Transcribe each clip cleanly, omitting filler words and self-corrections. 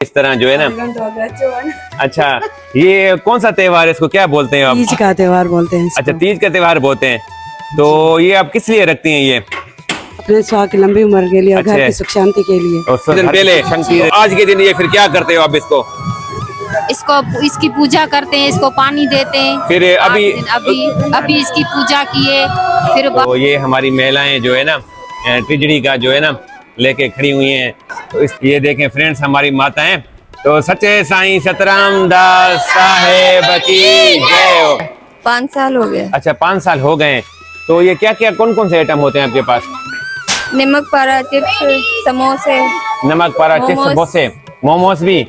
इस तरह जो है ना। अच्छा, ये कौन सा त्योहार है, इसको क्या बोलते हैं आप? तीज का त्योहार बोलते हैं इसको। अच्छा, तीज का त्योहार बोलते हैं। तो ये आप किस लिए रखती हैं? ये अपने स्वास्थ्य की लंबी उम्र के लिए, अच्छा। घर की सुख शांति के लिए। और दिन पहले आज के दिन ये फिर क्या करते हो आप इसको? इसकी पूजा करते हैं, इसको पानी देते हैं। फिर अभी अभी इसकी पूजा किए फिर तो ये हमारी महिलाएं जो है ना तिजड़ी का जो है ना लेके खड़ी हुई हैं। तो ये देखें फ्रेंड्स, हमारी माताएं। तो सच्चे साईं सतराम दास साहेब की जय हो। 5 साल हो गए। अच्छा, 5 साल हो गए। तो ये क्या क्या कौन कौन से आइटम होते हैं आपके पास? नमक पारा, चिप्स, समोसे, नमक पारा, चिप्स, समोसे, मोमोस भी।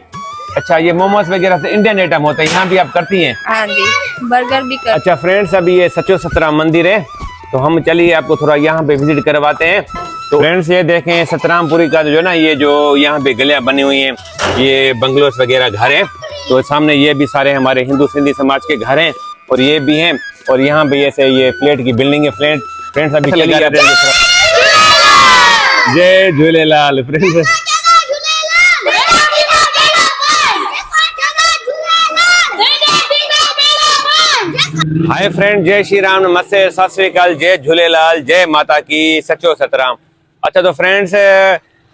अच्छा, ये मोमोस वगैरह से इंडियन आइटम होते हैं, यहाँ भी आप करती हैं? हाँ जी, बर्गर भी कर। अच्छा फ्रेंड्स, अभी ये सचो सतराम मंदिर है, तो हम चलिए आपको थोड़ा यहाँ पे विजिट करवाते हैं। तो फ्रेंड्स ये देखें सतरामपुरी का जो है ना, ये जो यहाँ पे गलियां बनी हुई हैं, ये बंगलोस वगैरह घर हैं। तो सामने ये भी सारे हमारे हिंदू सिंधी समाज के घर हैं, और ये भी हैं। और यहाँ पे ऐसे ये फ्लैट की बिल्डिंग है। फ्रेंड्स अभी चलिए जय झूलेलाल फ्रेंड्स। हाय फ्रेंड, जय श्री राम, नमस्ते, सत श्री अकाल, जय झूलेलाल, जय माता की, सचो सतराम। अच्छा तो फ्रेंड्स,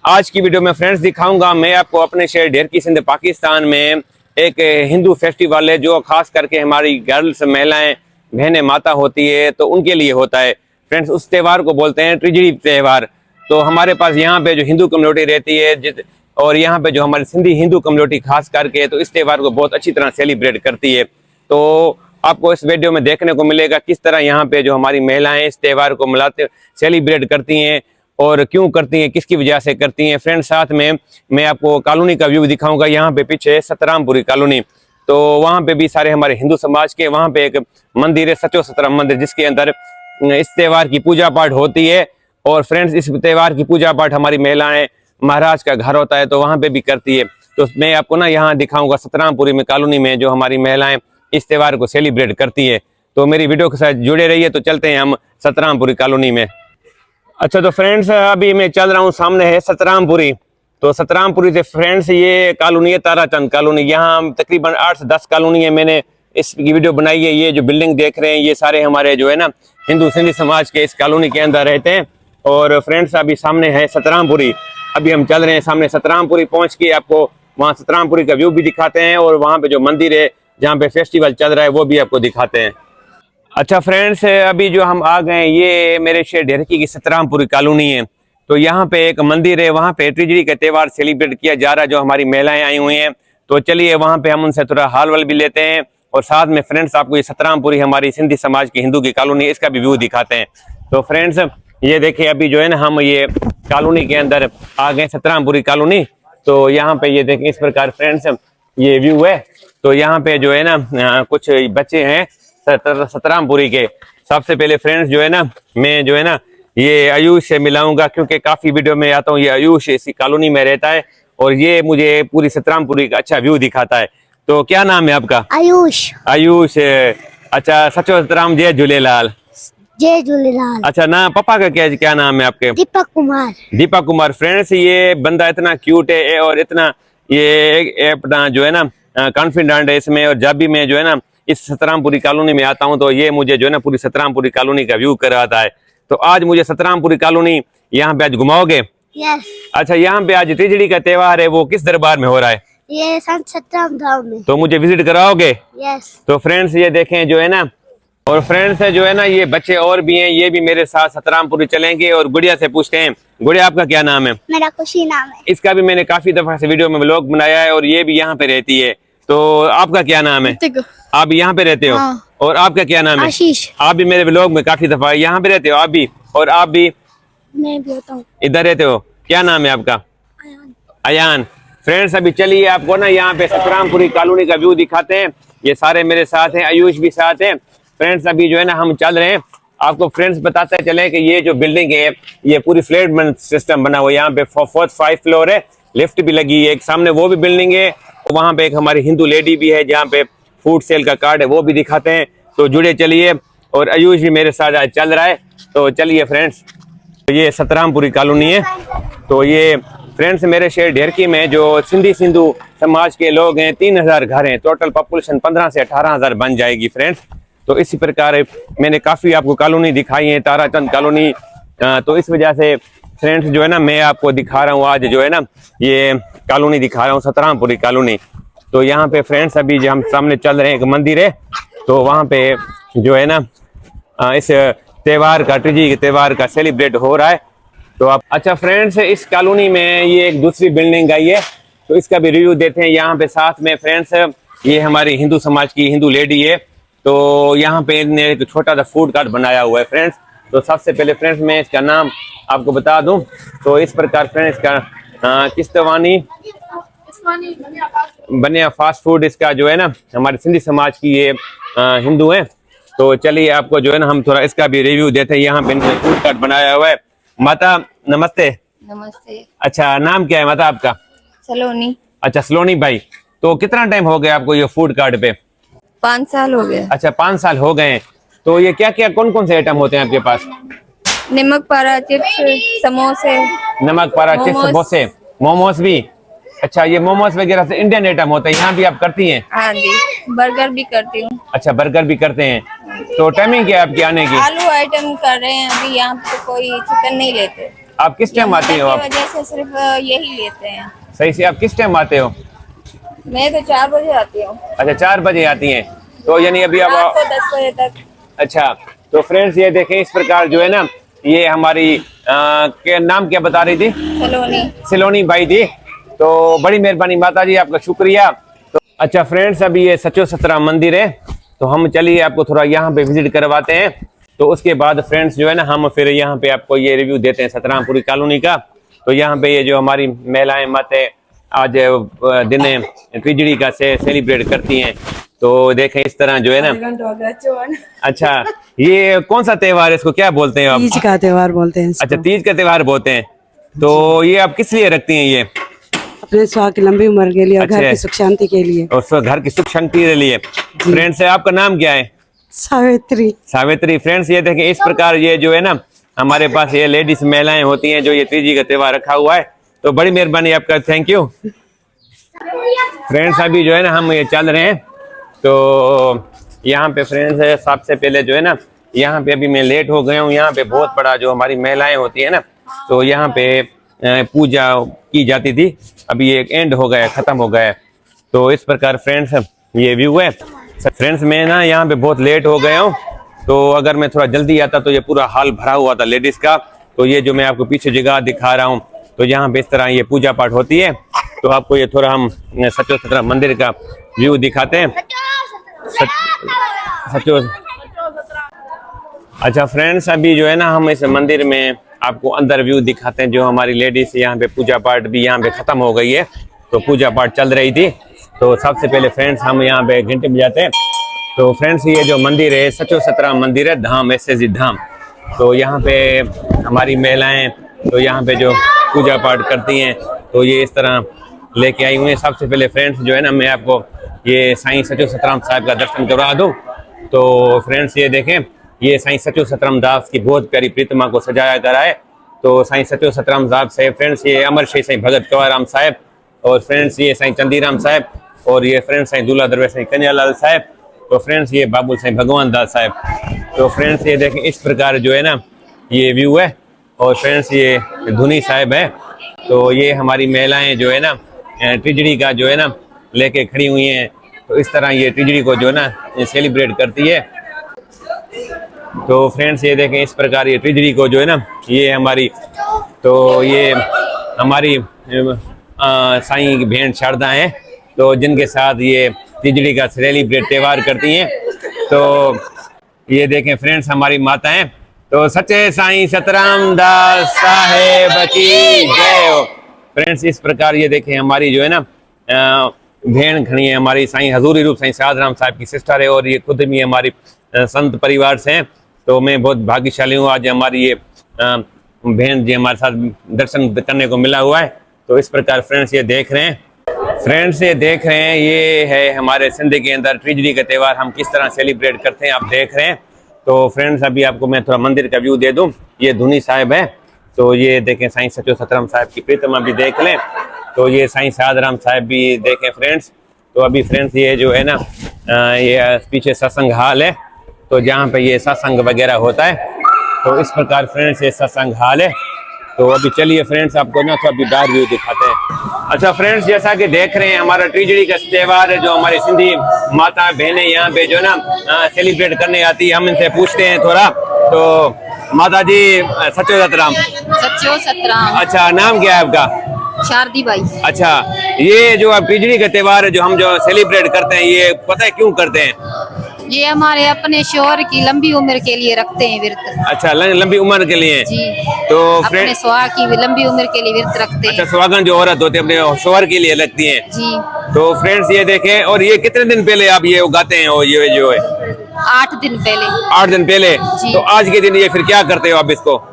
आज की वीडियो में फ्रेंड्स दिखाऊंगा मैं आपको अपने शहर ढेर की सिंध पाकिस्तान में एक हिंदू फेस्टिवल है, जो खास करके हमारी गर्ल्स महिलाएं बहनें माता होती है तो उनके लिए होता है। फ्रेंड्स उस त्यौहार को बोलते हैं तिजड़ी त्यौहार। तो हमारे पास यहाँ पे जो हिंदू कम्युनिटी रहती है और यहाँ पे जो हमारी सिंधी हिंदू कम्युनिटी खास करके, तो इस त्यौहार को बहुत अच्छी तरह सेलिब्रेट करती है। तो आपको इस वीडियो में देखने को मिलेगा किस तरह यहाँ पे जो हमारी महिलाएं इस त्यौहार को मनाते सेलिब्रेट करती हैं और क्यों करती हैं, किसकी वजह से करती हैं। फ्रेंड्स साथ में मैं आपको कॉलोनी का व्यू दिखाऊंगा। यहाँ पे पीछे सतरामपुरी कॉलोनी, तो वहाँ पे भी सारे हमारे हिंदू समाज के, वहाँ पे एक मंदिर है सचो सतराम मंदिर, जिसके अंदर इस त्यौहार की पूजा पाठ होती है। और फ्रेंड्स इस त्यौहार की पूजा पाठ हमारी महिलाएं, महाराज का घर होता है तो वहाँ पे भी करती है। तो मैं आपको ना यहाँ दिखाऊंगा सतरामपुरी में कॉलोनी में जो हमारी महिलाएं इस त्यौहार को सेलिब्रेट करती है। तो मेरी वीडियो के साथ जुड़े रहिए। तो चलते हैं हम सतरामपुरी कॉलोनी में। अच्छा तो फ्रेंड्स, अभी मैं चल रहा हूँ, सामने है सतरामपुरी। तो सतरामपुरी से फ्रेंड्स ये कॉलोनी है ताराचंद कॉलोनी। यहाँ तकरीबन 8 से 10 कॉलोनी है, मैंने इसकी वीडियो बनाई है। ये जो बिल्डिंग देख रहे हैं ये सारे हमारे जो है ना हिंदू सिंधी समाज के इस कॉलोनी के अंदर रहते हैं। और फ्रेंड्स अभी सामने है सतरामपुरी, अभी हम चल रहे हैं सामने सतरामपुरी। पहुंच के आपको वहाँ सतरामपुरी का व्यू भी दिखाते हैं और वहाँ पे जो मंदिर है जहाँ पे फेस्टिवल चल रहा है वो भी आपको दिखाते हैं। अच्छा फ्रेंड्स, अभी जो हम आ गए, ये मेरे शहर ढेरकी की सतरामपुरी कॉलोनी है। तो यहाँ पे एक मंदिर है, वहाँ पे तिजड़ी का त्यौहार सेलिब्रेट किया जा रहा है, जो हमारी महिलाएं आई हुई हैं। तो चलिए वहाँ पे हम उनसे थोड़ा हाल वाल भी लेते हैं और साथ में फ्रेंड्स आपको ये सतरामपुरी हमारी सिंधी समाज की हिंदू की कॉलोनी, इसका भी व्यू दिखाते हैं। तो फ्रेंड्स ये देखिए, अभी जो है ना हम ये कॉलोनी के अंदर आ गए, सतरामपुरी कॉलोनी। तो यहाँ पे ये देखें इस प्रकार फ्रेंड्स ये व्यू है। तो यहाँ पे जो है ना कुछ बच्चे हैं सतरामपुरी के। सबसे पहले फ्रेंड्स जो है ना, मैं जो है ना ये आयुष से मिलाऊंगा, क्योंकि काफी वीडियो में आता हूँ। ये आयुष इसी कॉलोनी में रहता है और ये मुझे पूरी सतरामपुरी का अच्छा व्यू दिखाता है। तो क्या नाम है आपका? आयुष। आयुष, अच्छा सचो सतराम, जय झूलेलाल। जय झूलेलाल। अच्छा ना, पापा का क्या नाम है आपके? दीपक कुमार। दीपक कुमार। फ्रेंड्स ये बंदा इतना क्यूट है और इतना ये अपना जो है ना कॉन्फिडेंट है इसमें। और जब भी मैं जो है ना इस सतरामपुरी कॉलोनी में आता हूँ तो ये मुझे जो है ना पूरी सतरामपुरी कॉलोनी का व्यू करवाता है। तो आज मुझे सतरामपुरी कॉलोनी यहाँ पे आज घुमाओगे? यस। अच्छा, यहाँ पे आज तिजड़ी का त्यौहार है, वो किस दरबार में हो रहा है? ये संत सतराम धाम में। तो मुझे विजिट कराओगे? यस। तो फ्रेंड्स ये देखें जो है ना, और फ्रेंड्स जो है ना ये बच्चे और भी हैं, ये भी मेरे साथ सतरामपुरी चलेंगे। और गुड़िया से पूछते हैं, गुड़िया आपका क्या नाम है? मेरा खुशी नाम है। इसका भी मैंने काफी दफा से वीडियो में व्लॉग बनाया है और ये भी यहाँ पे रहती है। तो आपका क्या नाम है? आप यहाँ पे रहते हो? हाँ। और आपका क्या नाम है? आशीष। आप भी मेरे व्लॉग में काफी दफा यहाँ पे रहते हो आप भी? और आप भी मैं भी होता हूँ। इधर रहते हो? क्या नाम है आपका? अयान। फ्रेंड्स अभी चलिए आपको ना यहाँ पे सतरामपुरी कॉलोनी का व्यू दिखाते हैं। ये सारे मेरे साथ हैं, आयुष भी साथ हैं। फ्रेंड्स अभी जो है ना हम चल रहे हैं, आपको फ्रेंड्स बताते चले कि ये जो बिल्डिंग है ये पूरी फ्लैट सिस्टम बना हुआ है। यहाँ पे 4th-5th फ्लोर है, लिफ्ट भी लगी है। एक सामने वो भी बिल्डिंग है, वहाँ पे एक हमारी हिंदू लेडी भी है जहाँ पे फूड सेल का कार्ड है, वो भी दिखाते हैं। तो जुड़े चलिए। और आयुष भी मेरे साथ आज चल रहा है। तो चलिए फ्रेंड्स, ये सतरामपुरी कॉलोनी है। तो ये फ्रेंड्स मेरे शहर ढेरकी में जो सिंधी सिंधु समाज के लोग हैं 3000 घर हैं, टोटल पॉपुलेशन 15 से 18,000 बन जाएगी फ्रेंड्स। तो इसी प्रकार मैंने काफ़ी आपको कॉलोनी दिखाई है, ताराचंद कॉलोनी। तो इस वजह से फ्रेंड्स जो है ना मैं आपको दिखा रहा हूँ आज जो है ना ये कॉलोनी दिखा रहा हूँ, सतरामपुरी कॉलोनी। तो यहाँ पे फ्रेंड्स अभी जो हम सामने चल रहे हैं एक मंदिर है, तो वहाँ पे जो है ना इस त्यौहार का टीजी के त्यौहार का सेलिब्रेट हो रहा है। तो आप अच्छा फ्रेंड्स इस कॉलोनी में ये एक दूसरी बिल्डिंग आई है, तो इसका भी रिव्यू देते हैं। यहाँ पे साथ में फ्रेंड्स ये हमारी हिंदू समाज की हिंदू लेडी है, तो यहाँ पे इन्होंने एक छोटा सा फूड कार्ट बनाया हुआ है फ्रेंड्स। तो सबसे पहले फ्रेंड्स मैं इसका नाम आपको बता दूं, तो इस प्रकार फ्रेंड्स इसका किस्तवानी बनिया फास्ट फूड इसका जो है ना हमारे सिंधी समाज की ये हिंदू है। तो चलिए आपको जो है ना हम थोड़ा इसका भी रिव्यू देते हैं। यहाँ पे फूड कार्ट बनाया हुआ है। माता नमस्ते। नमस्ते। अच्छा नाम क्या है माता आपका? सलोनी। अच्छा सलोनी भाई, तो कितना टाइम हो गया आपको ये फूड कार्ट पे? 5 साल हो गए। अच्छा 5 साल हो गए। तो ये क्या क्या कौन कौन से आइटम होते हैं आपके पास? नमक पारा चिप्स, समोसे, नमक पारा चिप्स, समोसे, मोमोज भी। अच्छा ये मोमोज वगैरह से इंडियन आइटम होते हैं, यहाँ भी आप करती हैं? हाँ जी। बर्गर भी करती हूँ। अच्छा बर्गर भी करते हैं। तो टाइमिंग क्या है आपकी आने की? आलू आइटम कर रहे हैं अभी, यहाँ पे कोई चिकन नहीं लेते। आप किस टाइम आती हो? आप वजह से सिर्फ यही लेते हैं। सही से आप किस टाइम आते हो? मैं तो 4 बजे आती हूँ। अच्छा 4 बजे आती हैं, तो यानी अभी रात आप को 10 बजे तक। अच्छा तो फ्रेंड्स ये देखें इस प्रकार जो है ना ये हमारी के नाम क्या बता रही थी? सलोनी। सिलोनी भाई थी। तो बड़ी मेहरबानी माता जी, आपका शुक्रिया। तो अच्छा फ्रेंड्स अभी ये सचो सतरा मंदिर है, तो हम चलिए आपको थोड़ा यहाँ पे विजिट करवाते हैं। तो उसके बाद फ्रेंड्स जो है ना हम फिर यहाँ पे आपको ये रिव्यू देते हैं सतरामपुरी कॉलोनी का। तो यहाँ पे ये जो हमारी महिलाएं माते आज दिन तिजड़ी का सेलिब्रेट करती हैं, तो देखें इस तरह जो है ना। अच्छा ये कौन सा त्योहार है, इसको क्या बोलते हैं आप? तीज का त्योहार बोलते हैं इसको। अच्छा तीज का त्योहार बोलते हैं। तो ये आप किस लिए रखती हैं ये? अपने स्वास्थ्य की लंबी उम्र के लिए और घर अच्छा। की सुख शांति के लिए। और घर की सुख शांति के लिए। फ्रेंड्स आपका नाम क्या है? सावित्री। सावित्री। फ्रेंड्स ये देखें इस प्रकार ये जो है ना हमारे पास ये लेडीज महिलाएं होती हैं जो ये तीजी का त्योहार रखा हुआ है। तो बड़ी मेहरबानी आपका, थैंक यू। फ्रेंड्स अभी जो है ना हम ये चल रहे हैं, तो यहाँ पे फ्रेंड्स सबसे पहले जो है ना यहाँ पे अभी मैं लेट हो गया हूँ। यहाँ पे बहुत बड़ा जो हमारी महिलाएं होती है ना, तो यहाँ पे पूजा की जाती थी, अभी ये एंड हो गया, खत्म हो गया। तो इस प्रकार फ्रेंड्स ये व्यू है। फ्रेंड्स मैं ना यहाँ पे बहुत लेट हो गया हूँ, तो अगर मैं थोड़ा जल्दी आता तो ये पूरा हाल भरा हुआ था लेडीज का। तो ये जो मैं आपको पीछे जगह दिखा रहा हूँ, तो यहाँ पे इस तरह ये पूजा पाठ होती है। तो आपको ये थोड़ा हम सचो सतरा मंदिर का व्यू दिखाते हैं। सचो अच्छा फ्रेंड्स अभी जो है ना हम इस मंदिर में आपको अंदर व्यू दिखाते हैं। जो हमारी लेडीज यहाँ पे पूजा पाठ भी यहाँ पे खत्म हो गई है, तो पूजा पाठ चल रही थी। तो सबसे पहले फ्रेंड्स हम यहाँ पे घंटे बजाते हैं। तो फ्रेंड्स ये जो मंदिर है सचो सतरा मंदिर है, धाम SSG धाम। तो यहाँ पे हमारी महिलाएं तो यहाँ पे जो पूजा पाठ करती हैं, तो ये इस तरह लेके आई हुई हैं। सबसे पहले फ्रेंड्स जो है ना मैं आपको ये साईं सचो सतराम साहब का दर्शन करवा दूँ। तो फ्रेंड्स ये देखें ये साईं सचो सतराम दास की बहुत प्यारी प्रतिमा को सजाया करा है। तो साईं सचो सतराम दास साहब फ्रेंड्स ये अमर श्री साईं भगत कंवरराम साहब, और फ्रेंड्स ये साईं चंदीराम साहब, और ये फ्रेंड्स साईं दूल्हा दरवेश साईं कन्यालाल साहब, तो फ्रेंड्स ये बाबुल साईं भगवान दास साहब। तो फ्रेंड्स ये देखें इस प्रकार जो है ना ये व्यू है। और फ्रेंड्स ये धुनी साहब है, तो ये हमारी महिलाएं जो है ना तिजड़ी का जो है ना लेके खड़ी हुई हैं। तो इस तरह ये तिजड़ी को जो है ना सेलिब्रेट करती है। तो फ्रेंड्स ये देखें इस प्रकार ये तिजड़ी को जो है ना ये हमारी, तो ये हमारी साईं भेंट शारदा हैं, तो जिनके साथ ये तिजड़ी का सेलिब्रेट त्यौहार करती हैं। तो ये देखें फ्रेंड्स हमारी माताएं, तो सच्चे साईं सतराम दास साहेब की जय हो। फ्रेंड्स इस प्रकार ये देखें हमारी जो है ना भेड़ खड़ी है, हमारी साईं हजूरी रूप साईं साधराम साहब की सिस्टर है, और ये खुद भी हमारी संत परिवार से हैं। तो मैं बहुत भाग्यशाली हूँ, आज हमारी ये बहन जी हमारे साथ दर्शन करने को मिला हुआ है। तो इस प्रकार फ्रेंड्स ये देख रहे हैं, ये है हमारे सिंध के अंदर तिजड़ी का त्यौहार हम किस तरह सेलिब्रेट करते हैं, आप देख रहे हैं। तो फ्रेंड्स अभी आपको मैं थोड़ा मंदिर का व्यू दे दूं। ये धुनी साहब है, तो ये देखें साईं सचो सतराम साहब की प्रतिमा भी देख लें। तो ये साईं सादराम साहब भी देखें फ्रेंड्स। तो अभी फ्रेंड्स ये जो है ना ये पीछे सत्संग हाल है, तो जहाँ पे ये सत्संग वगैरह होता है, तो इस प्रकार फ्रेंड्स ये सत्संग हाल है। तो अभी चलिए फ्रेंड्स आपको ना तो अभी बाहर व्यू दिखाते हैं। अच्छा फ्रेंड्स, जैसा कि देख रहे हैं हमारा टीजड़ी का त्योहार है, जो हमारी सिंधी माता बहनें यहाँ पे जो ना सेलिब्रेट करने आती है, हम इनसे पूछते हैं थोड़ा। तो माता जी सचो सतराम। सच्चो सतराम। अच्छा, नाम क्या है आपका? शारदी बाई। अच्छा, ये जो अब टीजड़ी का त्योहार है जो हम जो सेलिब्रेट करते हैं, ये पता है क्यों करते हैं? ये हमारे अपने शोहर की लंबी उम्र के लिए रखते हैं व्रत। अच्छा, लंबी उम्र के लिए जी। तो अपने सुहाग की लंबी उम्र के लिए व्रत रखते हैं। अच्छा, सुहागन जो औरत होती है अपने शोहर के लिए लगती है जी। तो फ्रेंड्स ये देखें, और ये कितने दिन पहले आप ये उगाते हैं? और ये जो है 8 दिन पहले। 8 दिन पहले। जी। तो आज के दिन ये फिर क्या करते हो आप इसको?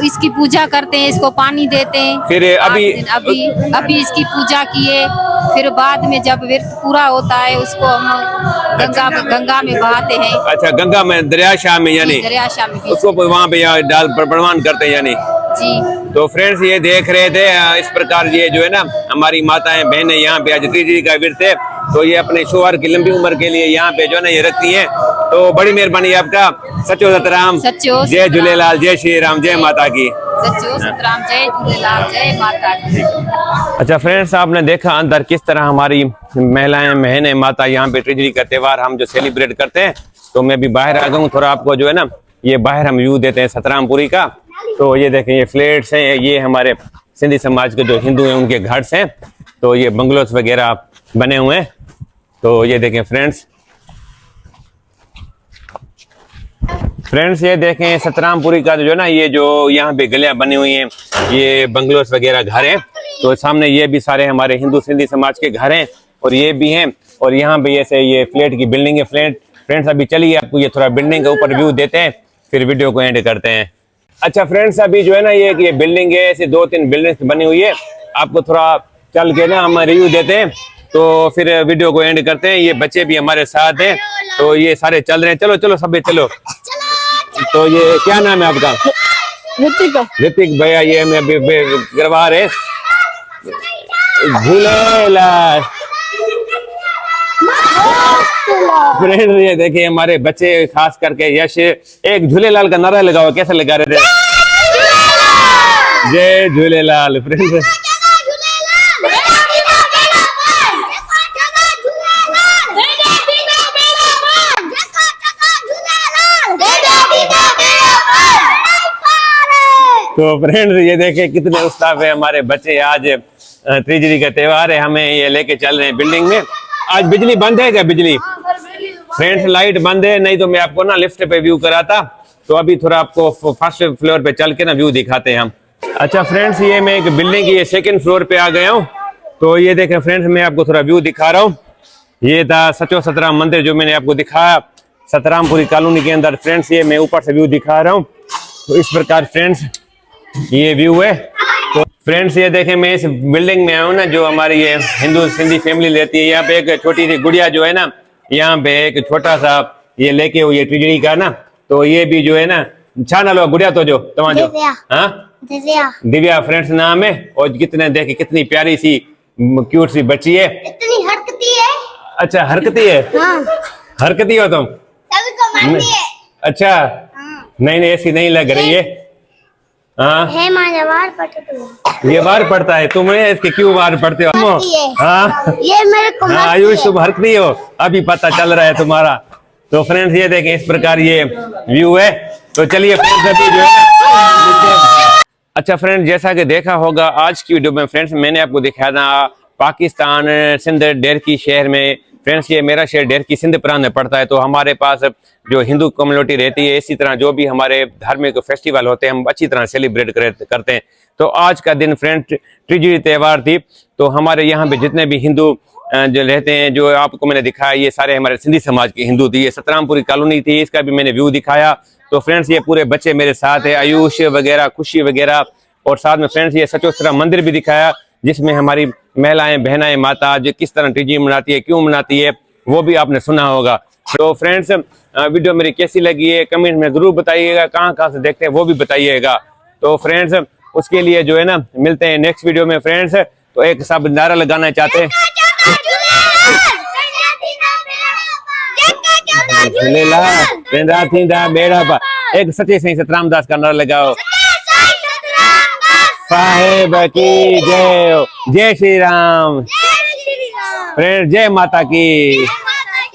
इसकी पूजा करते हैं, इसको पानी देते हैं। फिर अभी इसकी पूजा किए, फिर बाद में जब व्रत पूरा होता है उसको हम गंगा में बहाते हैं। अच्छा, गंगा में, दरिया शाह में, यानी दरिया में उसको वहाँ पे डाल प्रवान करते हैं यानी। जी। तो फ्रेंड्स ये देख रहे थे इस प्रकार ये जो है ना हमारी माताएं बहनें यहाँ पे आज टीजड़ी का व्रत है, तो ये अपने शोहर की लंबी उम्र के लिए यहाँ पे जो है ना ये रखती हैं। तो बड़ी मेहरबानी आपका। सचो सतराम। सच्चो जय झूलेलाल, जय श्री राम, जय माता की। सच्चो सतराम, जय झूलेलाल, जय माता की। अच्छा फ्रेंड्स, आपने देखा अंदर किस तरह हमारी महिलाएं बहनें माता यहाँ पे टीजड़ी का त्योहार हम जो सेलिब्रेट करते हैं। तो मैं भी बाहर आ गया हूँ, थोड़ा आपको जो है ना ये बाहर हम व्यू देते हैं सतरामपुरी का। तो ये देखें, ये फ्लैट्स हैं, ये हमारे सिंधी समाज के जो हिंदू हैं उनके घर हैं। तो ये बंगलोस वगैरह बने हुए हैं। तो ये देखें फ्रेंड्स, ये देखें सतरामपुरी का जो ना ये जो यहाँ पे गलियां बनी हुई हैं, ये बंगलोस वगैरह घर हैं। तो सामने ये भी सारे हमारे हिंदू सिंधी समाज के घर हैं, और ये भी हैं। और यहाँ पे ऐसे ये फ्लैट की बिल्डिंग है। फ्रेंड्स अभी चलिए आपको ये थोड़ा बिल्डिंग के ऊपर व्यू देते हैं, फिर वीडियो को एंड करते हैं। अच्छा फ्रेंड्स, अभी जो है ना ये बिल्डिंग है, ऐसे 2-3 बिल्डिंग बनी हुई है। आपको थोड़ा चल के ना हम रिव्यू देते हैं, तो फिर वीडियो को एंड करते हैं। ये बच्चे भी हमारे साथ हैं, तो ये सारे चल रहे हैं। चलो चलो सभी चलो। तो ये क्या नाम है आपका? ऋतिक भैया, ये मैं अभी करवा रहे झूलेलाल। फ्रेंड्स ये देखिए हमारे बच्चे, खास करके यश, एक झूलेलाल का नारा लगाओ। कैसे लगा रहे थे? जय झूलेलाल। फ्रेंड्स तो फ्रेंड्स ये देखे कितने उत्साह है हमारे बच्चे। आज टीजड़ी का त्योहार है, हमें ये लेके चल रहे हैं बिल्डिंग में। आज बिजली बंद है क्या? बिजली फ्रेंड्स लाइट बंद है, नहीं तो मैं आपको ना लिफ्ट पे व्यू कराता। तो अभी थोड़ा आपको फर्स्ट फ्लोर पे चल के ना व्यू दिखाते हैं हम। अच्छा फ्रेंड्स, ये मैं एक बिल्डिंग की 2nd फ्लोर पे आ गया हूँ। तो ये देखें फ्रेंड्स, मैं आपको थोड़ा व्यू दिखा रहा हूँ। ये था सचो सतराम मंदिर जो मैंने आपको दिखाया सतरामपुरी कॉलोनी के अंदर। फ्रेंड्स ये मैं ऊपर से व्यू दिखा रहा हूँ। तो इस प्रकार फ्रेंड्स ये व्यू है। तो फ्रेंड्स ये देखें, मैं इस बिल्डिंग में आया हूँ ना, जो हमारी ये हिंदू सिंधी फैमिली रहती है। यहाँ पे एक छोटी सी गुड़िया जो है ना, यहाँ पे एक छोटा सा ये लेके हुई है टीजड़ी का ना। तो ये भी जो है ना छा ना लो गुड़िया तो जो तुम्हारा जो हाँ दिव्या फ्रेंड्स नाम है। और कितने देखे कितनी प्यारी सी क्यूट सी बच्ची है, इतनी हरकती है। अच्छा हरकती है। हाँ। हरकती हो तुम? सभी को मारती है। अच्छा हाँ। नहीं ऐसी नहीं लग रही है। हाँ है मारे वार पड़ते। ये वार पड़ता है तुम्हें, इसके क्यों वार पड़ते हो? हाँ ये मेरे को हाँ आयुष तुम हरकती हो, अभी पता चल रहा है तुम्हारा। तो फ्रेंड्स ये देखें इस प्रकार ये व्यू है। तो चलिए फ्रेंड्स अभी जो है अच्छा फ्रेंड्स, जैसा कि देखा होगा आज की वीडियो में फ्रेंड्स मैंने आपको दिखाया था पाकिस्तान सिंध डेरकी शहर में। फ्रेंड्स ये मेरा शहर डेरकी सिंध प्रांत में पड़ता है। तो हमारे पास जो हिंदू कम्युनिटी रहती है, इसी तरह जो भी हमारे धार्मिक फेस्टिवल होते हैं हम अच्छी तरह सेलिब्रेट करते हैं। तो आज का दिन फ्रेंड्स टीजड़ी त्योहार थी। तो हमारे यहाँ पे जितने भी हिंदू जो रहते हैं, जो आपको मैंने दिखाया, ये सारे हमारे सिंधी समाज के हिंदू थी। ये सतरामपुरी कॉलोनी थी, इसका भी मैंने व्यू दिखाया। तो फ्रेंड्स ये पूरे बच्चे मेरे साथ है, आयुष वगैरह, खुशी वगैरह। और साथ में फ्रेंड्स ये सचो सतराम मंदिर भी दिखाया, जिसमें हमारी महिलाएं बहनाएं माता जो किस तरह टीजड़ी मनाती है, क्यों मनाती है, वो भी आपने सुना होगा। तो फ्रेंड्स वीडियो मेरी कैसी लगी है कमेंट में जरूर बताइएगा। कहाँ से देखते हैं वो भी बताइएगा। तो फ्रेंड्स उसके लिए जो है ना मिलते हैं नेक्स्ट वीडियो में फ्रेंड्स। तो एक सब नारा लगाना चाहते हैं, झूलेलाल तेरा थींदा बेड़ा पार। एक सच्चे सही सतराम दास का नारा लगाओ, साहेब की जय, जय श्री राम फ्रेंड्स, जय माता की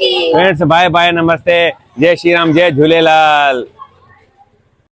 फ्रेंड्स, बाय बाय, नमस्ते, जय श्री राम, जय झूलेलाल।